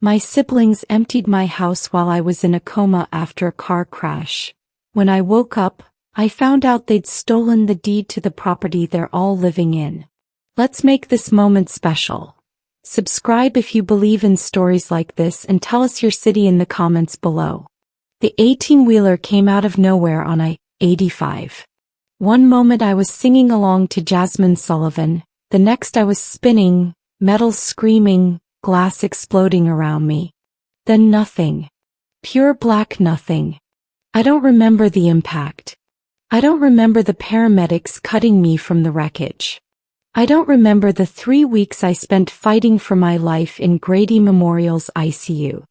My siblings emptied my house while I was in a coma after a car crash. When I woke up, I found out they'd stolen the deed to the property they're all living in. Let's make this moment special. Subscribe if you believe in stories like this and tell us your city in the comments below. The 18-wheeler came out of nowhere on I-85. One moment I was singing along to Jasmine Sullivan, the next I was spinning, metal screaming, glass exploding around me. Then nothing. Pure black nothing. I don't remember the impact. I don't remember the paramedics cutting me from the wreckage. I don't remember the 3 weeks I spent fighting for my life in Grady Memorial's ICU.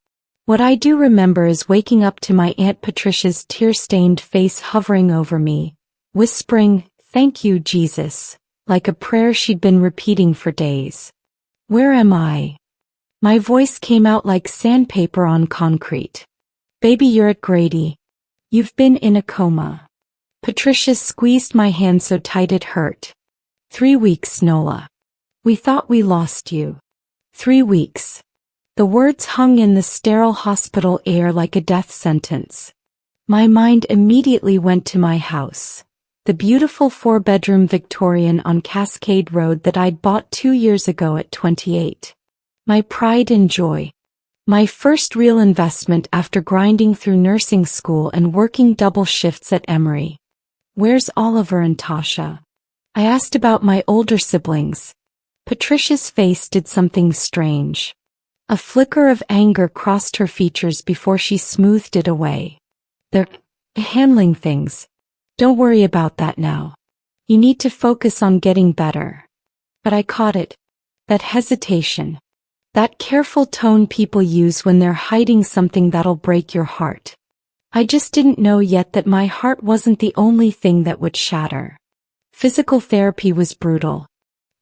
What I do remember is waking up to my Aunt Patricia's tear-stained face hovering over me, whispering, "Thank you, Jesus," like a prayer she'd been repeating for days. Where am I? My voice came out like sandpaper on concrete. Baby, you're at Grady. You've been in a coma. Patricia squeezed my hand so tight it hurt. 3 weeks, Nola. We thought we lost you. 3 weeks. The words hung in the sterile hospital air like a death sentence. My mind immediately went to my house. The beautiful 4-bedroom Victorian on Cascade Road that I'd bought 2 years ago at 28. My pride and joy. My first real investment after grinding through nursing school and working double shifts at Emory. Where's Oliver and Tasha? I asked about my older siblings. Patricia's face did something strange. A flicker of anger crossed her features before she smoothed it away. They're handling things. Don't worry about that now. You need to focus on getting better. But I caught it. That hesitation. That careful tone people use when they're hiding something that'll break your heart. I just didn't know yet that my heart wasn't the only thing that would shatter. Physical therapy was brutal.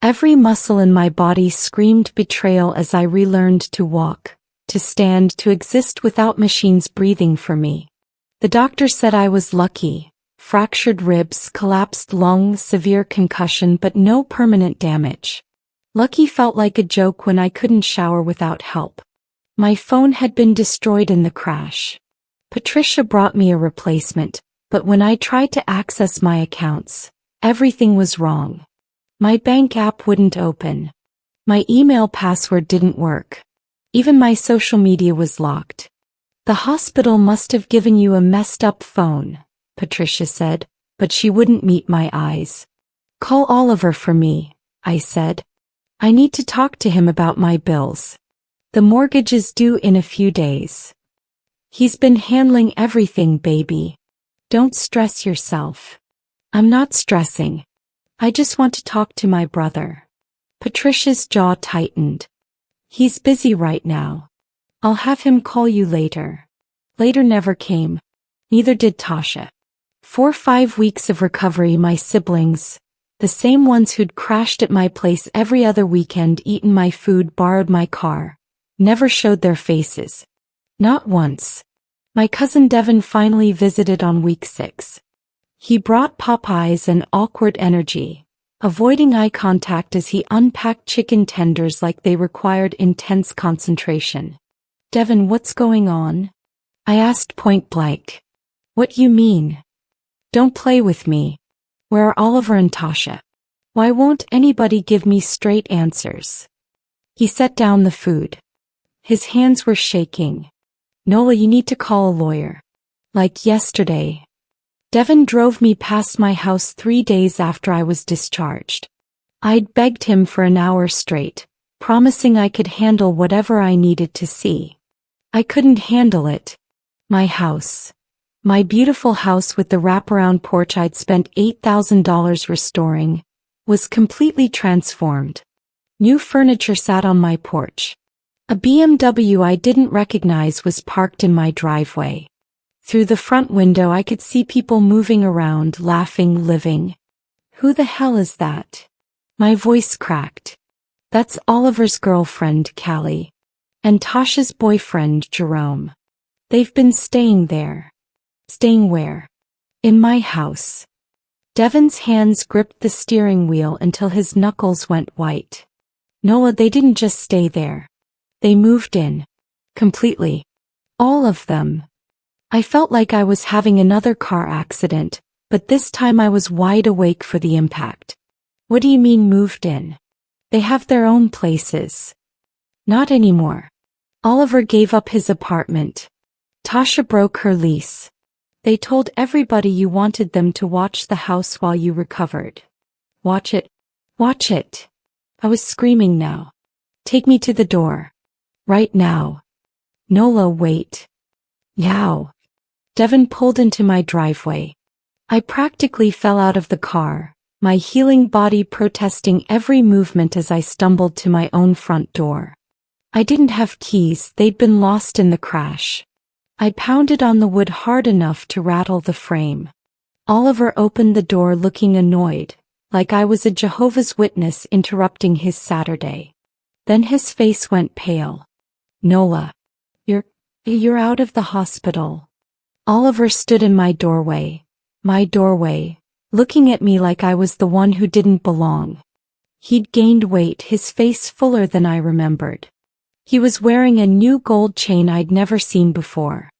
Every muscle in my body screamed betrayal as I relearned to walk, to stand, to exist without machines breathing for me. The doctor said I was lucky. Fractured ribs, collapsed lung, severe concussion, but no permanent damage. Lucky felt like a joke when I couldn't shower without help. My phone had been destroyed in the crash. Patricia brought me a replacement, but when I tried to access my accounts, everything was wrong. My bank app wouldn't open. My email password didn't work. Even my social media was locked. The hospital must have given you a messed up phone, Patricia said, but she wouldn't meet my eyes. Call Oliver for me, I said. I need to talk to him about my bills. The mortgage is due in a few days. He's been handling everything, baby. Don't stress yourself. I'm not stressing. I just want to talk to my brother. Patricia's jaw tightened. He's busy right now. I'll have him call you later. Later never came. Neither did Tasha. 4-5 weeks of recovery, my siblings, the same ones who'd crashed at my place every other weekend, eaten my food, borrowed my car, never showed their faces. Not once. My cousin Devin finally visited on week 6. He brought Popeyes and awkward energy, avoiding eye contact as he unpacked chicken tenders like they required intense concentration. Devin, what's going on? I asked point blank. What you mean? Don't play with me. Where are Oliver and Tasha? Why won't anybody give me straight answers? He set down the food. His hands were shaking. Nola, you need to call a lawyer. Like yesterday. Devin drove me past my house 3 days after I was discharged. I'd begged him for an hour straight, promising I could handle whatever I needed to see. I couldn't handle it. My house. My beautiful house with the wraparound porch I'd spent $8,000 restoring, was completely transformed. New furniture sat on my porch. A BMW I didn't recognize was parked in my driveway. Through the front window I could see people moving around, laughing, living. Who the hell is that? My voice cracked. That's Oliver's girlfriend, Callie. And Tasha's boyfriend, Jerome. They've been staying there. Staying where? In my house. Devin's hands gripped the steering wheel until his knuckles went white. Nola, they didn't just stay there. They moved in. Completely. All of them. I felt like I was having another car accident, but this time I was wide awake for the impact. What do you mean moved in? They have their own places. Not anymore. Oliver gave up his apartment. Tasha broke her lease. They told everybody you wanted them to watch the house while you recovered. Watch it. Watch it. I was screaming now. Take me to the door. Right now. Nola, wait. Yow. Devin pulled into my driveway. I practically fell out of the car, my healing body protesting every movement as I stumbled to my own front door. I didn't have keys, they'd been lost in the crash. I pounded on the wood hard enough to rattle the frame. Oliver opened the door looking annoyed, like I was a Jehovah's Witness interrupting his Saturday. Then his face went pale. Nola. You're out of the hospital. Oliver stood in my doorway, looking at me like I was the one who didn't belong. He'd gained weight, his face fuller than I remembered. He was wearing a new gold chain I'd never seen before.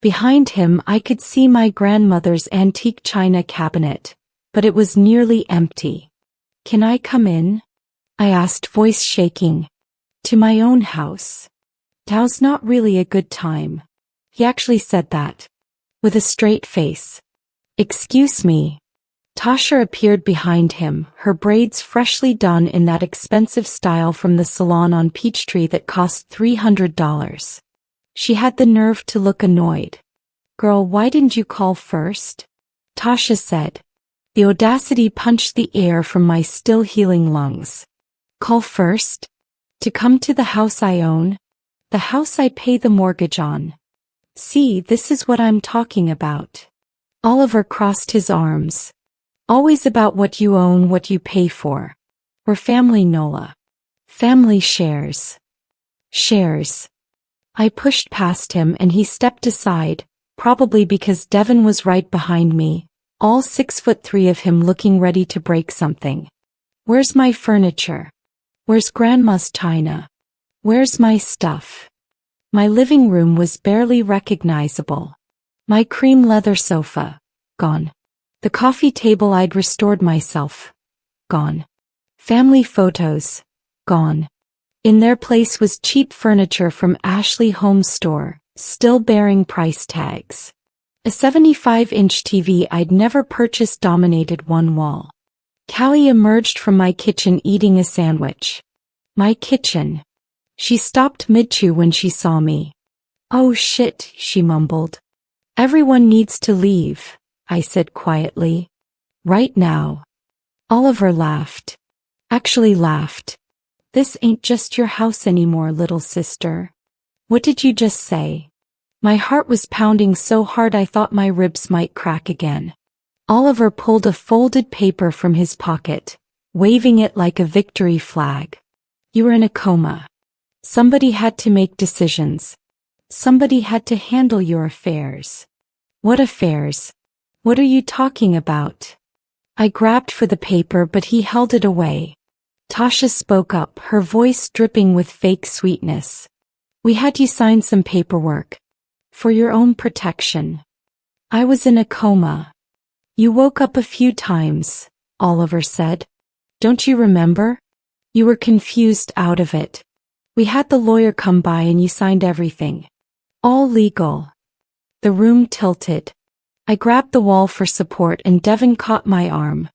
Behind him I could see my grandmother's antique china cabinet, but it was nearly empty. Can I come in? I asked, voice shaking. To my own house. Now's not really a good time. He actually said that. With a straight face. Excuse me. Tasha appeared behind him, her braids freshly done in that expensive style from the salon on Peachtree that cost $300. She had the nerve to look annoyed. Girl, why didn't you call first? Tasha said. The audacity punched the air from my still healing lungs. Call first? To come to the house I own? The house I pay the mortgage on. See, this is what I'm talking about. Oliver crossed his arms. Always about what you own, what you pay for. We're family, Nola. Family shares. Shares. I pushed past him and he stepped aside, probably because Devin was right behind me, all 6'3" of him looking ready to break something. Where's my furniture? Where's Grandma's china? Where's my stuff? My living room was barely recognizable. My cream leather sofa, gone. The coffee table I'd restored myself, gone. Family photos, gone. In their place was cheap furniture from Ashley Home Store, still bearing price tags. A 75-inch TV I'd never purchased dominated one wall. Callie emerged from my kitchen eating a sandwich. My kitchen. She stopped mid-chew when she saw me. Oh shit, she mumbled. Everyone needs to leave, I said quietly. Right now. Oliver laughed. Actually laughed. This ain't just your house anymore, little sister. What did you just say? My heart was pounding so hard I thought my ribs might crack again. Oliver pulled a folded paper from his pocket, waving it like a victory flag. You were in a coma. Somebody had to make decisions. Somebody had to handle your affairs. What affairs? What are you talking about? I grabbed for the paper but he held it away. Tasha spoke up, her voice dripping with fake sweetness. We had you sign some paperwork. For your own protection. I was in a coma. You woke up a few times, Oliver said. Don't you remember? You were confused out of it. We had the lawyer come by and you signed everything. All legal. The room tilted. I grabbed the wall for support and Devin caught my arm.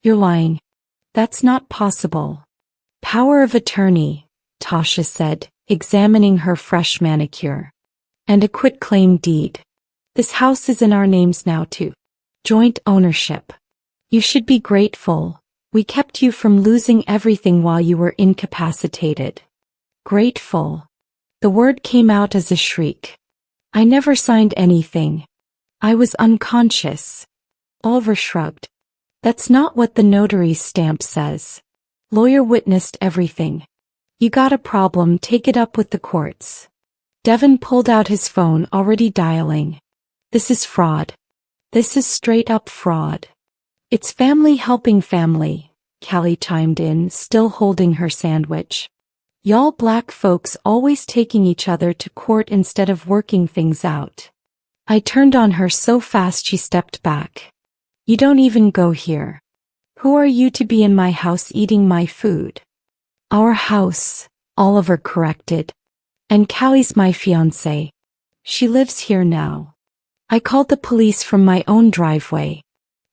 You're lying. That's not possible. Power of attorney, Tasha said, examining her fresh manicure. And a quitclaim deed. This house is in our names now too. Joint ownership. You should be grateful. We kept you from losing everything while you were incapacitated. Grateful. The word came out as a shriek. I never signed anything. I was unconscious. Oliver shrugged. That's not what the notary's stamp says. Lawyer witnessed everything. You got a problem, take it up with the courts. Devin pulled out his phone, already dialing. This is fraud. This is straight up fraud. It's family helping family, Callie chimed in, still holding her sandwich. Y'all black folks always taking each other to court instead of working things out. I turned on her so fast she stepped back. You don't even go here. Who are you to be in my house eating my food? Our house, Oliver corrected. And Callie's my fiancé. She lives here now. I called the police from my own driveway.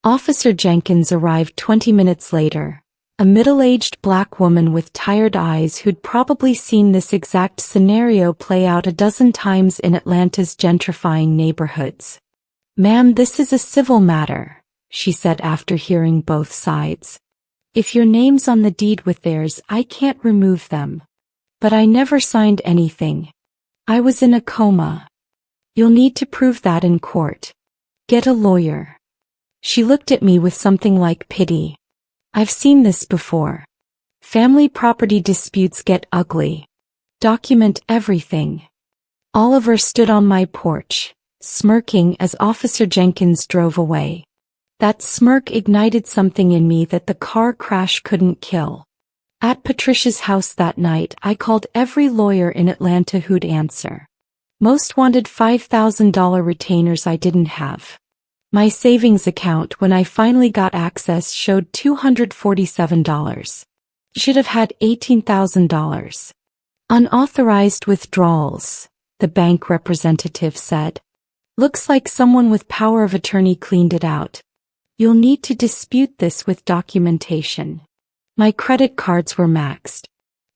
Officer Jenkins arrived 20 minutes later, a middle-aged black woman with tired eyes who'd probably seen this exact scenario play out a dozen times in Atlanta's gentrifying neighborhoods. Ma'am, this is a civil matter, she said after hearing both sides. If your name's on the deed with theirs, I can't remove them. But I never signed anything. I was in a coma. You'll need to prove that in court. Get a lawyer. She looked at me with something like pity. I've seen this before. Family property disputes get ugly. Document everything. Oliver stood on my porch, smirking as Officer Jenkins drove away. That smirk ignited something in me that the car crash couldn't kill. At Patricia's house that night, I called every lawyer in Atlanta who'd answer. Most wanted $5,000 retainers I didn't have. My savings account when I finally got access showed $247. Should have had $18,000. Unauthorized withdrawals, the bank representative said. Looks like someone with power of attorney cleaned it out. You'll need to dispute this with documentation. My credit cards were maxed.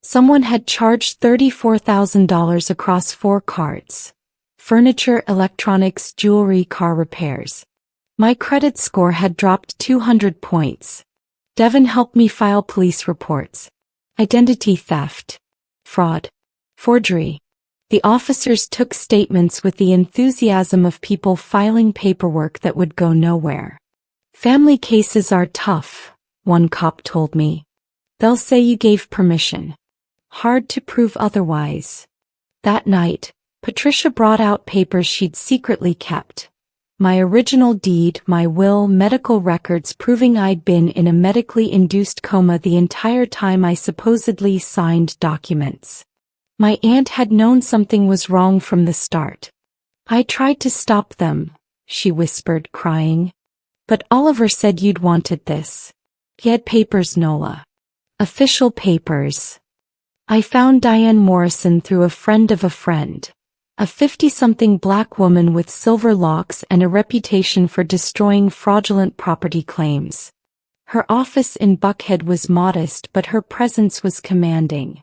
Someone had charged $34,000 across 4 cards. Furniture, electronics, jewelry, car repairs. My credit score had dropped 200 points. Devin helped me file police reports. Identity theft. Fraud. Forgery. The officers took statements with the enthusiasm of people filing paperwork that would go nowhere. Family cases are tough, one cop told me. They'll say you gave permission. Hard to prove otherwise. That night, Patricia brought out papers she'd secretly kept. My original deed, my will, medical records proving I'd been in a medically induced coma the entire time I supposedly signed documents. My aunt had known something was wrong from the start. I tried to stop them, she whispered, crying. But Oliver said you'd wanted this. He had papers, Nola. Official papers. I found Diane Morrison through a friend of a friend. A 50-something black woman with silver locks and a reputation for destroying fraudulent property claims. Her office in Buckhead was modest, but her presence was commanding.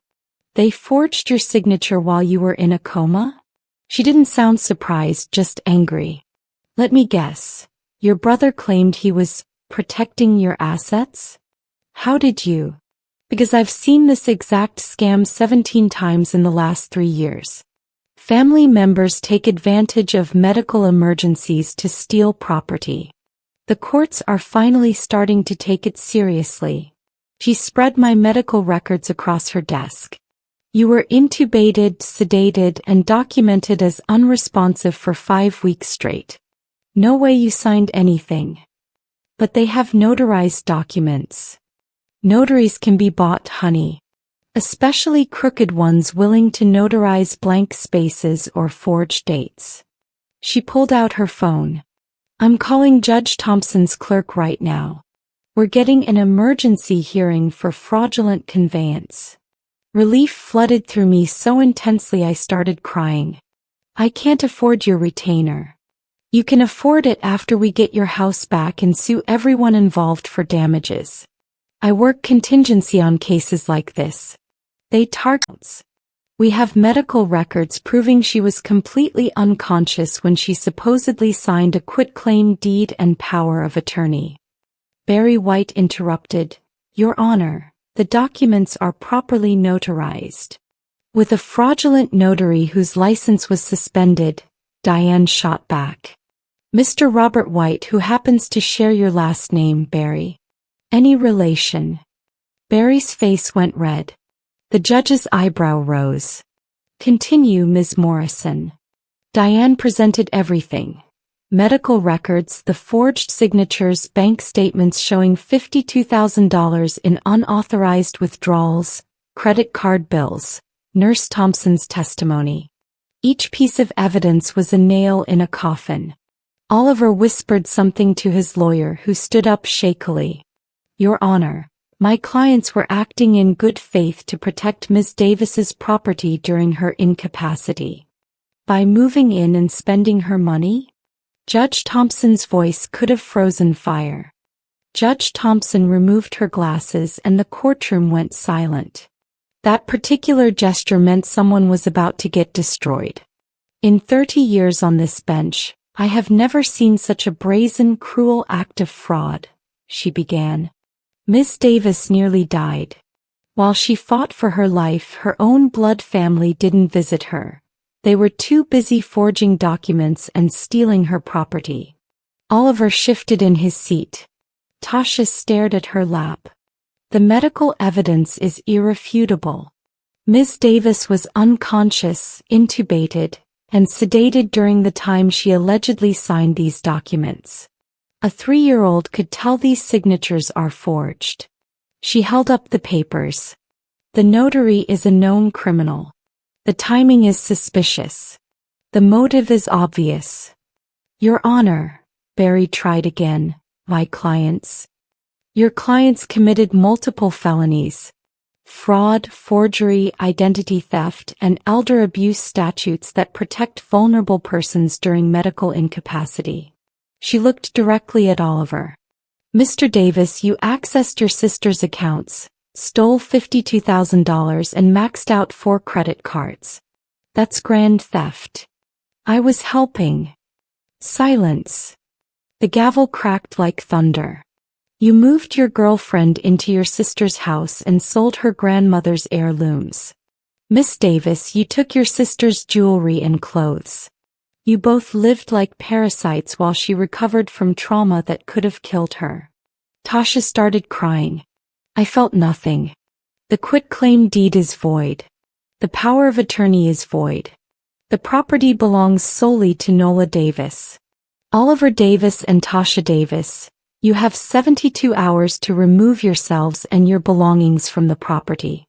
They forged your signature while you were in a coma? She didn't sound surprised, just angry. Let me guess. Your brother claimed he was protecting your assets? How did you? Because I've seen this exact scam 17 times in the last 3 years. Family members take advantage of medical emergencies to steal property. The courts are finally starting to take it seriously. She spread my medical records across her desk. You were intubated, sedated, and documented as unresponsive for 5 weeks straight. No way you signed anything. But they have notarized documents. Notaries can be bought, honey. Especially crooked ones willing to notarize blank spaces or forge dates. She pulled out her phone. I'm calling Judge Thompson's clerk right now. We're getting an emergency hearing for fraudulent conveyance. Relief flooded through me so intensely I started crying. I can't afford your retainer. You can afford it after we get your house back and sue everyone involved for damages. I work contingency on cases like this. They target. We have medical records proving she was completely unconscious when she supposedly signed a quitclaim deed and power of attorney. Barry White interrupted. Your Honor, the documents are properly notarized. With a fraudulent notary whose license was suspended, Diane shot back. Mr. Robert White, who happens to share your last name, Barry. Any relation? Barry's face went red. The judge's eyebrow rose. Continue, Ms. Morrison. Diane presented everything. Medical records, the forged signatures, bank statements showing $52,000 in unauthorized withdrawals, credit card bills, Nurse Thompson's testimony. Each piece of evidence was a nail in a coffin. Oliver whispered something to his lawyer, who stood up shakily. Your Honor, my clients were acting in good faith to protect Miss Davis's property during her incapacity. By moving in and spending her money? Judge Thompson's voice could have frozen fire. Judge Thompson removed her glasses and the courtroom went silent. That particular gesture meant someone was about to get destroyed. In 30 years on this bench, I have never seen such a brazen, cruel act of fraud, she began. Miss Davis nearly died. While she fought for her life, her own blood family didn't visit her. They were too busy forging documents and stealing her property. Oliver shifted in his seat. Tasha stared at her lap. The medical evidence is irrefutable. Miss Davis was unconscious, intubated, and sedated during the time she allegedly signed these documents. A 3-year-old could tell these signatures are forged. She held up the papers. The notary is a known criminal. The timing is suspicious. The motive is obvious. Your Honor, Barry tried again, my clients. Your clients committed multiple felonies. Fraud, forgery, identity theft, and elder abuse statutes that protect vulnerable persons during medical incapacity. She looked directly at Oliver. Mr. Davis, you accessed your sister's accounts, stole $52,000 and maxed out 4 credit cards. That's grand theft. I was helping. Silence. The gavel cracked like thunder. You moved your girlfriend into your sister's house and sold her grandmother's heirlooms. Miss Davis, you took your sister's jewelry and clothes. You both lived like parasites while she recovered from trauma that could have killed her. Tasha started crying. I felt nothing. The quitclaim deed is void. The power of attorney is void. The property belongs solely to Nola Davis. Oliver Davis and Tasha Davis, you have 72 hours to remove yourselves and your belongings from the property.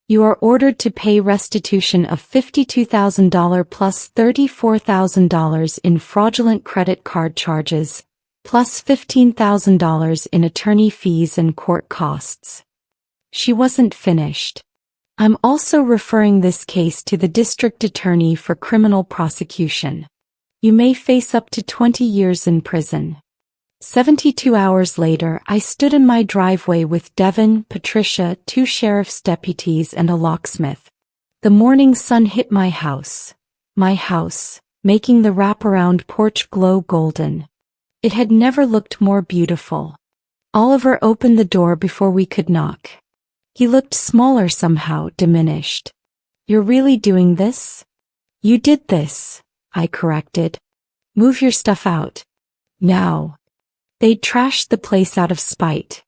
You are ordered to pay restitution of $52,000 plus $34,000 in fraudulent credit card charges, plus $15,000 in attorney fees and court costs. She wasn't finished. I'm also referring this case to the district attorney for criminal prosecution. You may face up to 20 years in prison. 72 hours later, I stood in my driveway with Devin, Patricia, 2 sheriff's deputies and a locksmith. The morning sun hit my house, making the wraparound porch glow golden. It had never looked more beautiful. Oliver opened the door before we could knock. He looked smaller somehow, diminished. You're really doing this? You did this, I corrected. Move your stuff out. Now. They'd trashed the place out of spite.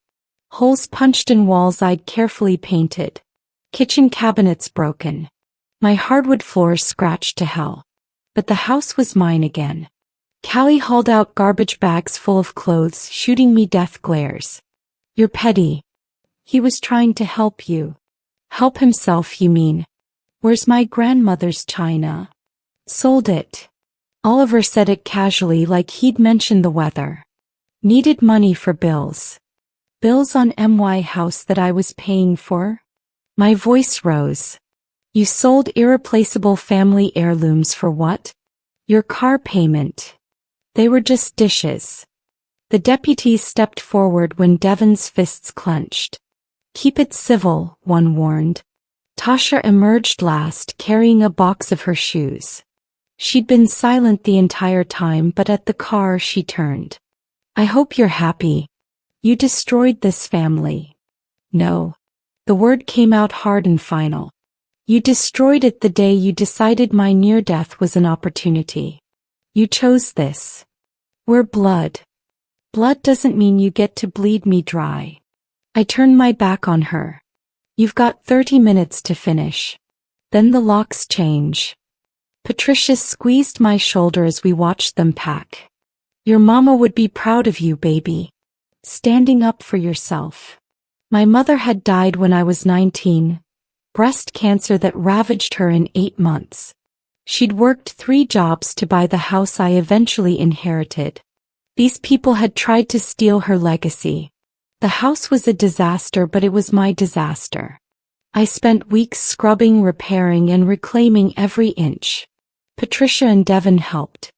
Holes punched in walls I'd carefully painted. Kitchen cabinets broken. My hardwood floors scratched to hell. But the house was mine again. Callie hauled out garbage bags full of clothes, shooting me death glares. You're petty. He was trying to help you. Help himself, you mean? Where's my grandmother's china? Sold it. Oliver said it casually, like he'd mentioned the weather. Needed money for bills. Bills on my house that I was paying for? My voice rose. You sold irreplaceable family heirlooms for what? Your car payment. They were just dishes. The deputies stepped forward when Devin's fists clenched. Keep it civil, one warned. Tasha emerged last, carrying a box of her shoes. She'd been silent the entire time, but at the car she turned. I hope you're happy. You destroyed this family. No. The word came out hard and final. You destroyed it the day you decided my near death was an opportunity. You chose this. We're blood. Blood doesn't mean you get to bleed me dry. I turned my back on her. You've got 30 minutes to finish. Then the locks change. Patricia squeezed my shoulder as we watched them pack. Your mama would be proud of you, baby. Standing up for yourself. My mother had died when I was 19. breast cancer that ravaged her in 8 months. She'd worked 3 jobs to buy the house I eventually inherited. These people had tried to steal her legacy. The house was a disaster, but it was my disaster. I spent weeks scrubbing, repairing, and reclaiming every inch. Patricia and Devin helped.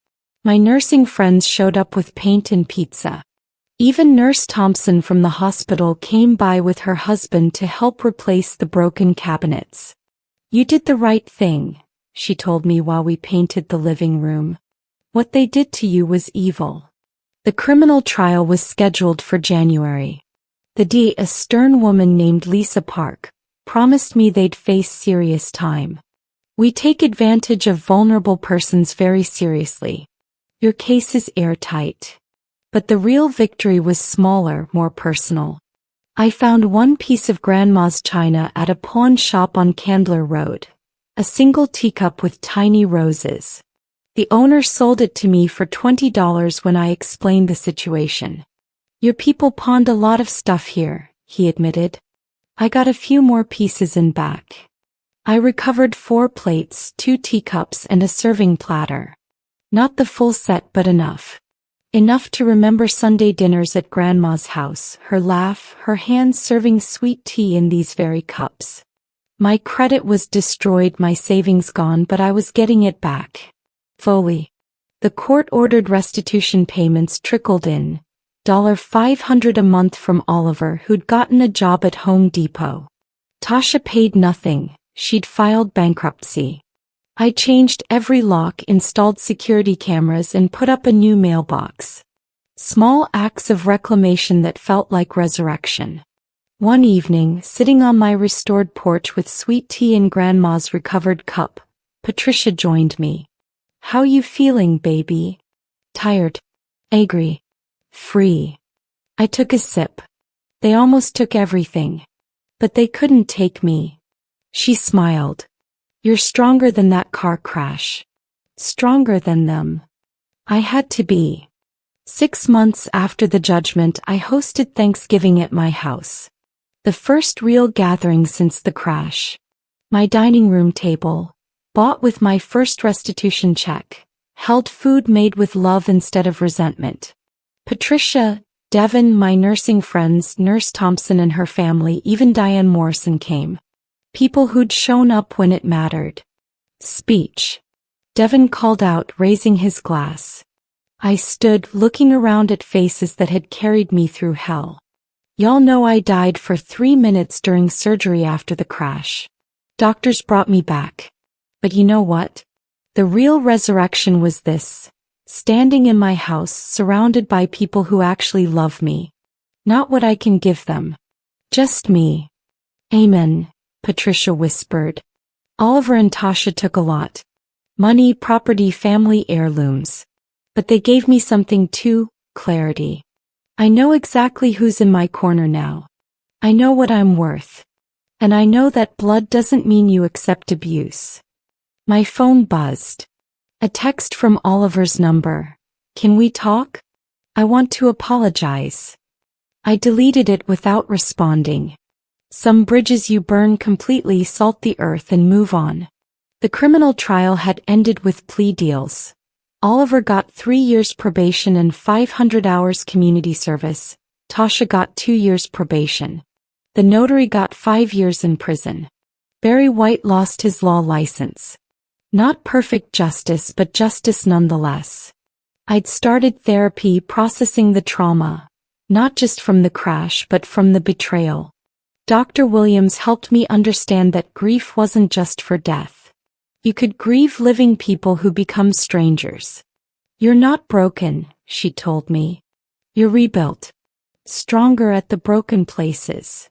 My nursing friends showed up with paint and pizza. Even Nurse Thompson from the hospital came by with her husband to help replace the broken cabinets. "You did the right thing," she told me while we painted the living room. "What they did to you was evil." The criminal trial was scheduled for January. The DA, a stern woman named Lisa Park, promised me they'd face serious time. "We take advantage of vulnerable persons very seriously. Your case is airtight." But the real victory was smaller, more personal. I found one piece of Grandma's china at a pawn shop on Candler Road. A single teacup with tiny roses. The owner sold it to me for $20 when I explained the situation. "Your people pawned a lot of stuff here," he admitted. "I got a few more pieces in back." I recovered 4 plates, 2 teacups, and a serving platter. Not the full set, but enough. Enough to remember Sunday dinners at Grandma's house, her laugh, her hands serving sweet tea in these very cups. My credit was destroyed, my savings gone, but I was getting it back. Fully. The court-ordered restitution payments trickled in. $500 a month from Oliver, who'd gotten a job at Home Depot. Tasha paid nothing. She'd filed bankruptcy. I changed every lock, installed security cameras, and put up a new mailbox. Small acts of reclamation that felt like resurrection. One evening, sitting on my restored porch with sweet tea in Grandma's recovered cup, Patricia joined me. "How you feeling, baby?" "Tired. Angry. Free." I took a sip. "They almost took everything. But they couldn't take me." She smiled. "You're stronger than that car crash. Stronger than them." I had to be. 6 months after the judgment, I hosted Thanksgiving at my house. The first real gathering since the crash. My dining room table, bought with my first restitution check, held food made with love instead of resentment. Patricia, Devin, my nursing friends, Nurse Thompson and her family, even Diane Morrison came. People who'd shown up when it mattered. Speech. Devin called out, raising his glass. I stood, looking around at faces that had carried me through hell. "Y'all know I died for 3 minutes during surgery after the crash. Doctors brought me back. But you know what? The real resurrection was this. Standing in my house, surrounded by people who actually love me. Not what I can give them. Just me." "Amen," Patricia whispered. "Oliver and Tasha took a lot. Money, property, family heirlooms. But they gave me something too, clarity. I know exactly who's in my corner now. I know what I'm worth. And I know that blood doesn't mean you accept abuse." My phone buzzed. A text from Oliver's number. "Can we talk? I want to apologize." I deleted it without responding. Some bridges you burn completely, salt the earth and move on. The criminal trial had ended with plea deals. Oliver got 3 years probation and 500 hours community service. Tasha got 2 years probation. The notary got 5 years in prison. Barry White lost his law license. Not perfect justice, but justice nonetheless. I'd started therapy, processing the trauma, not just from the crash but from the betrayal. Dr. Williams helped me understand that grief wasn't just for death. You could grieve living people who become strangers. "You're not broken," she told me. "You're rebuilt. Stronger at the broken places."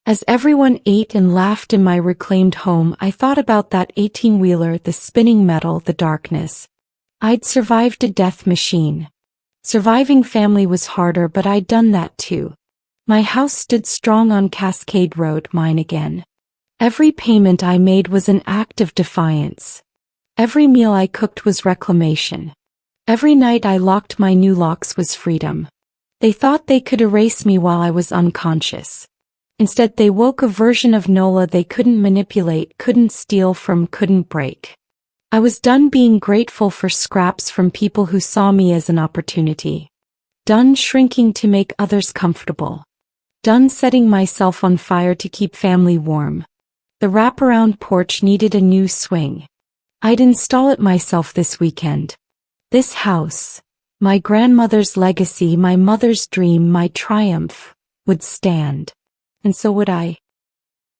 As everyone ate and laughed in my reclaimed home, I thought about that 18-wheeler, the spinning metal, the darkness. I'd survived a death machine. Surviving family was harder, but I'd done that too. My house stood strong on Cascade Road, mine again. Every payment I made was an act of defiance. Every meal I cooked was reclamation. Every night I locked my new locks was freedom. They thought they could erase me while I was unconscious. Instead, they woke a version of Nola they couldn't manipulate, couldn't steal from, couldn't break. I was done being grateful for scraps from people who saw me as an opportunity. Done shrinking to make others comfortable. Done setting myself on fire to keep family warm. The wraparound porch needed a new swing. I'd install it myself this weekend. This house, my grandmother's legacy, my mother's dream, my triumph, would stand. And so would I.